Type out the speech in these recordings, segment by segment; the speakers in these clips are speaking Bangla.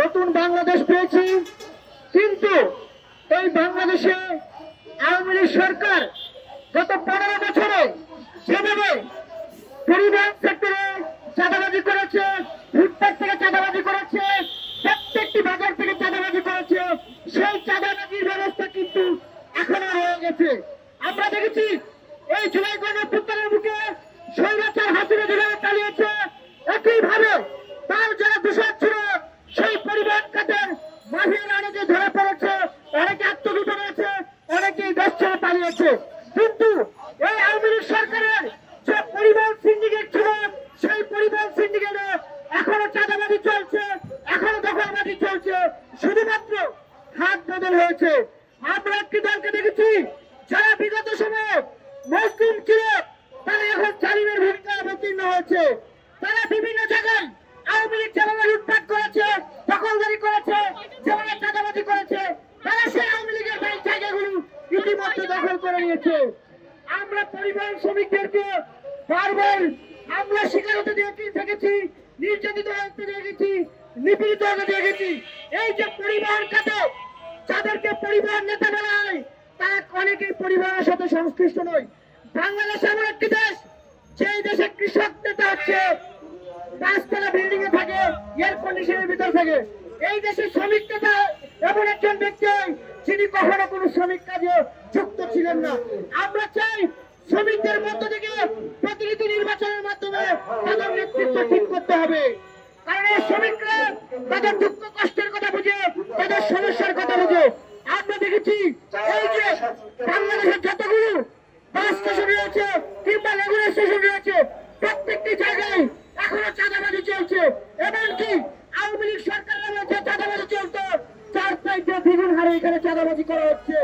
নতুন বাংলাদেশ পেয়েছি, কিন্তু এই বাংলাদেশে আওয়ামী লীগ সরকার গত 15 বছরে যেভাবে পরিবহন সেক্টরে চাঁদাবাজি করেছে, ফুটপাত থেকে চাঁদাবাজি করেছে, প্রত্যেকটি বাজার থেকে চাঁদাবাজি করেছে, সেই চাঁদাবাজির ব্যবস্থা কিন্তু এখনো রয়ে গেছে। আমরা দেখেছি এই জুলাই গণঅভ্যুত্থানের বুকে স্বৈরাচার হাসিনা যেভাবে চালিয়েছে, একইভাবে তার যারা দোষর ছিল সেই পরিবহন খাতের মাফিয়ারা অনেকে ধরা পড়েছে, অনেকে আত্মগোপন হয়েছে, অনেকেই দেশ ছেড়ে পালিয়েছে। কিন্তু এই আওয়ামী লীগ সরকারের যে পরিবহন সিন্ডিকেট ছিল, সেই পরিবহন সিন্ডিকেটে এখনো চাঁদাবাজি চলছে, এখনো দখলবাজি চলছে, শুধুমাত্র হাত বদল হয়েছে। আমরা একটি দলকে দেখেছি যারা বিগত সময়ে মজলুম ছিল, তারা এখন জালিমের ভূমিকা অবতীর্ণ হয়েছে। তারা বিভিন্ন জায়গায় আওয়ামী লীগ যেভাবে লুটপাট করেছে, দখলদারি করেছে, যেভাবে চাঁদাবাজি করেছে, তারা সেই আওয়ামী লীগের জায়গাগুলো ইতিমধ্যে দখল করে নিয়েছে। আমরা পরিবহন শ্রমিকদেরকে বারবার আমরা শিকার হতে দেখেছি, নির্যাতিত হতে দেখেছি, নিপীড়িত হতে দেখেছি। এই যে পরিবহন খাতে যাদেরকে পরিবহন নেতা বলা হয়, তারা অনেকেই পরিবহনের সাথে সংশ্লিষ্ট নয়। বাংলাদেশ এমন একটি দেশ, যেই দেশে কৃষক নেতা হচ্ছে 5 তলা বিল্ডিং এ থাকে, এয়ার কন্ডিশনের ভিতর থাকে। এই দেশের শ্রমিক নেতা এমন একজন ব্যক্তি যিনি কখনো কোনো শ্রমিক কাজে যুক্ত ছিলেন না। আমরা চাই শ্রমিকদের মধ্য থেকে প্রতিনিধি নির্বাচনের মাধ্যমে তাদের নেতৃত্ব ঠিক করতে হবে, কারণ এই শ্রমিকরা তাদের দুঃখ কষ্টের কথা বুঝে, তাদের সমস্যার কথা বুঝে। আমরা দেখেছি এই যে বাংলাদেশের যতগুলো বাস স্টেশন রয়েছে কিংবা রেগুলার স্টেশন রয়েছে, প্রত্যেকটি জায়গায় এখনো চাঁদাবাজি চলছে। এমনকি আওয়ামী লীগ সরকারের মধ্যে চাঁদাবাজি চলতো, 4 থেকে দ্বিগুণ হারে এখানে চাঁদাবাজি করা হচ্ছে।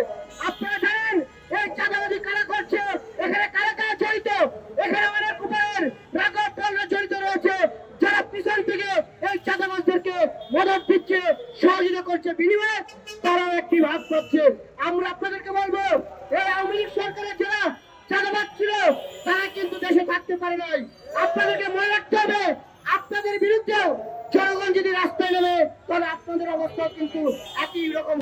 আপনারা জানেন এই চাঁদাবাজি কারা করছে, এখানে কারা কারা জড়িত, এখানে অনেক উপরের রাঘব দলরা জড়িত রয়েছে, যারা পিছন থেকে এই চাঁদাবাজদেরকে মদত দিচ্ছে, সহযোগিতা করছে, বিনিময়ে তারাও একটি ভাগ পাচ্ছে। আমরা আপনাদেরকে বলবো, এই আওয়ামী লীগ সরকারের যারা চাঁদাবাজ ছিল তারা কিন্তু দেশে থাকতে পারে নাই। আপনাদেরকে মনে রাখতে হবে, আপনাদের বিরুদ্ধেও জনগণ যদি রাস্তায় নেমে, তাহলে আপনাদের অবস্থা কিন্তু একই রকম।